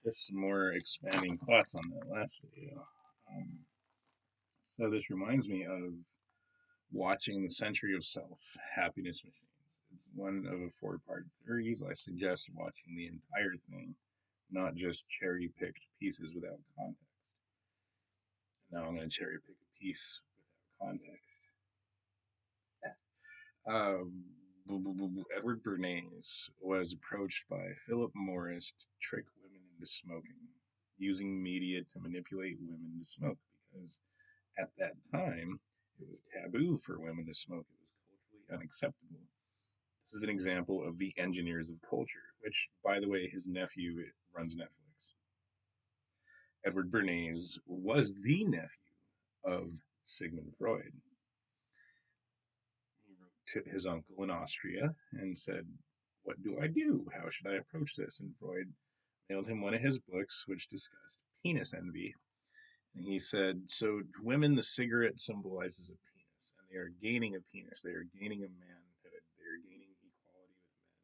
Just some more expanding thoughts on that last video. Um, so this reminds me of watching The Century of Self, Happiness Machines. It's one of a four-part series. I suggest watching the entire thing, not just cherry-picked pieces without context. And now I'm going to cherry-pick a piece without context. Um, Edward Bernays was approached by Philip Morris to trick women into smoking, using media to manipulate women to smoke because at that time it was taboo for women to smoke. It was culturally unacceptable. This is an example of the engineers of culture, which, by the way, his nephew runs Netflix. Edward Bernays was the nephew of Sigmund Freud. He wrote to his uncle in Austria and said, "What do I do? How should I approach this?" And Freud mailed him one of his books, which discussed penis envy. And he said, "So, to women, the cigarette symbolizes a penis, and they are gaining a penis. They are gaining a manhood. They are gaining equality with men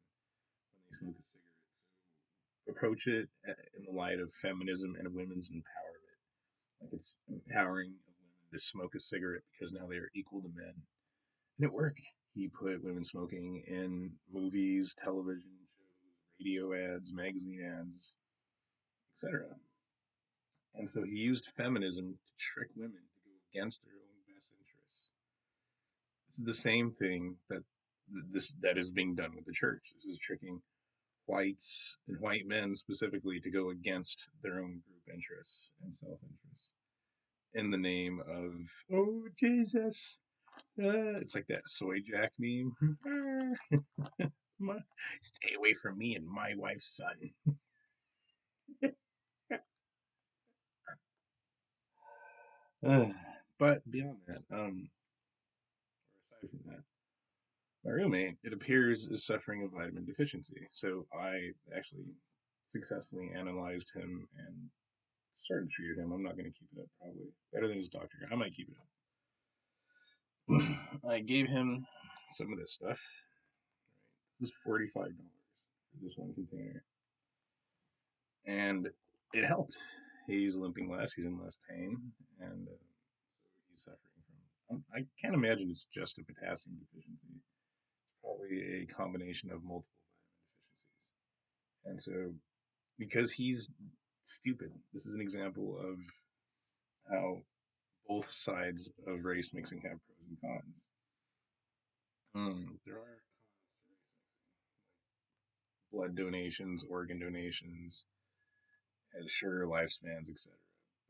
when they smoke a cigarette. So, approach it in the light of feminism and women's empowerment. Like it's empowering of women to smoke a cigarette because now they are equal to men." And it worked. He put women smoking in movies, television shows, radio ads, magazine ads, etc. And so he used feminism to trick women to go against their own best interests. This is the same thing that is being done with the church. This is tricking whites and white men specifically to go against their own group interests and self-interests in the name of, oh Jesus. It's like that soy jack meme. Stay away from me and my wife's son. But beyond that, or aside from that, my roommate, it appears, is suffering a vitamin deficiency. So I actually successfully analyzed him and started treating him. I'm not going to keep it up, probably. Better than his doctor. I might keep it up. I gave him some of this stuff. This is $45 for this one container. And it helped. He's limping less, he's in less pain, and so he's suffering from. I can't imagine it's just a potassium deficiency. It's probably a combination of multiple vitamin deficiencies. And so, because he's stupid, this is an example of how both sides of race mixing have pros and cons. There are cons to race mixing, blood donations, organ donations, and shorter lifespans, etc.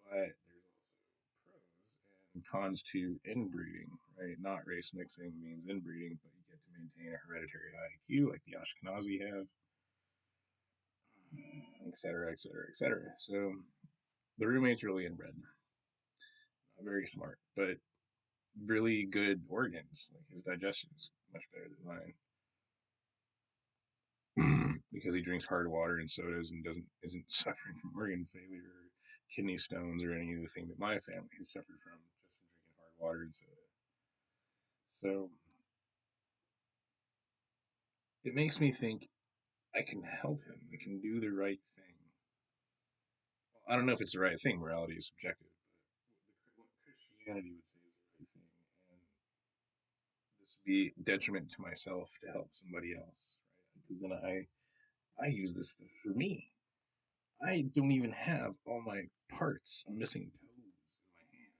But there's also pros and cons to inbreeding, right? Not race mixing means inbreeding, but you get to maintain a hereditary high IQ like the Ashkenazi have, etc., etc., etc. So the roommate's really inbred, not very smart, but really good organs. Like his digestion is much better than mine because he drinks hard water and sodas and isn't suffering from organ failure or kidney stones or any of the thing that my family has suffered from just from drinking hard water and soda. So it makes me think I can help him. I can do the right thing. Well, I don't know if it's the right thing. Morality is subjective, but what Christianity would say is the right thing, and this would be detriment to myself to help somebody else, right? Because then I use this stuff for me. I don't even have all my parts. I'm missing toes in my hand.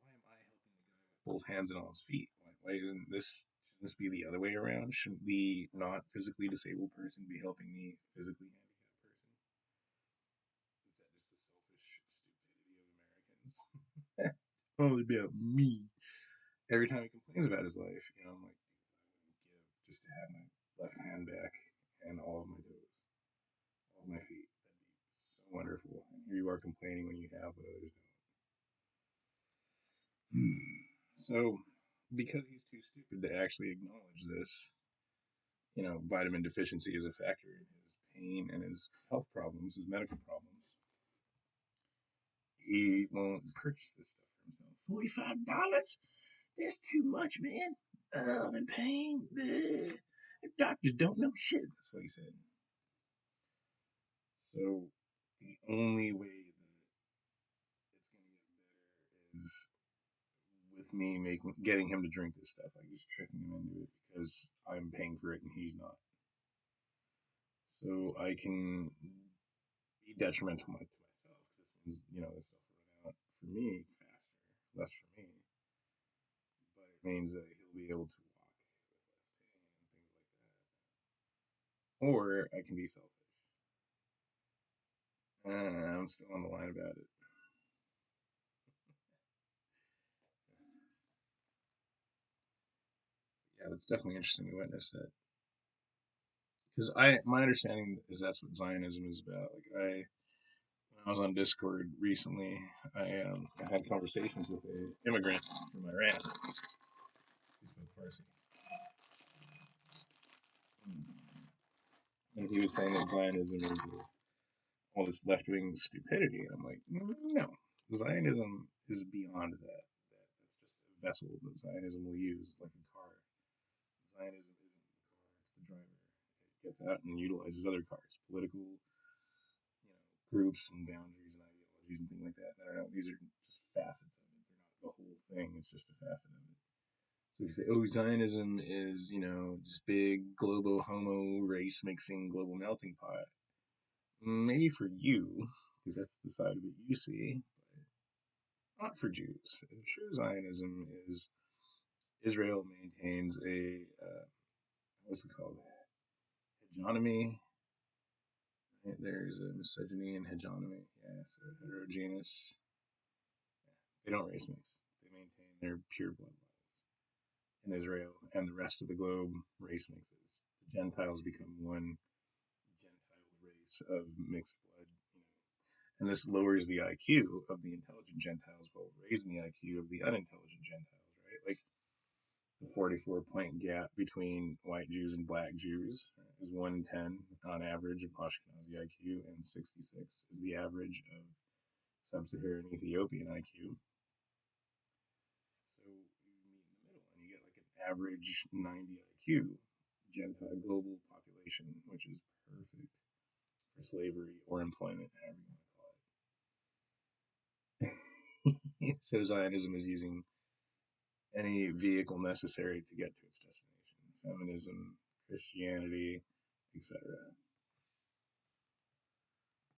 So why am I helping the guy with both hands and all his feet? Why isn't this? Shouldn't this be the other way around? Shouldn't the not physically disabled person be helping the physically handicapped person? Is that just the selfish stupidity of Americans? It's only about me. Every time he complains about his life, I'm like, dude, I wouldn't give just to have my left hand back and all of my toes, all of my feet. That'd be so wonderful. And here you are complaining when you have what others don't. So, because he's too stupid to actually acknowledge this, vitamin deficiency is a factor in his pain and his health problems, his medical problems. He won't purchase this stuff for himself. $45? That's too much, man. I'm in pain. Doctors don't know shit. That's what he said. So the only way that it's going to get better is with me getting him to drink this stuff, like just tricking him into it because I'm paying for it and he's not. So I can be detrimental to myself because this means this stuff will run out for me faster, less for me, but it means that he'll be able to walk with less pain and things like that. Or I can be selfish. I'm still on the line about it. Yeah, that's definitely interesting to witness that because my understanding is that's what Zionism is about. Like when I was on Discord recently, I had conversations with an immigrant from Iran. He spoke Farsi, and he was saying that Zionism is all this left wing stupidity, and I'm like, no, Zionism is beyond that. That's just a vessel that Zionism will use, like a car. Zionism isn't the car; it's the driver. It gets out and utilizes other cars, political, groups and boundaries and ideologies and things like that. I don't know. These are just facets of it. They're not the whole thing. It's just a facet of it. So if you say, oh, Zionism is, this big global homo race mixing global melting pot, maybe for you, because that's the side of it you see, but not for Jews. True Zionism is Israel maintains a, what's it called? Hegemony. There's a misogyny and hegemony. Yeah, so heterogeneous. They don't race mix. They maintain their pure blood lines. In Israel and the rest of the globe, race mixes. The Gentiles become one Gentile race of mixed blood, and this lowers the IQ of the intelligent Gentiles while raising the IQ of the unintelligent Gentiles, right? Like the 44-point gap between white Jews and black Jews is 110 on average of Ashkenazi IQ, and 66 is the average of sub-Saharan Ethiopian IQ. So you meet in the middle and you get like an average 90 IQ Gentile global population, which is perfect for slavery or employment, however you want to call it. So Zionism is using any vehicle necessary to get to its destination: feminism, Christianity, etc.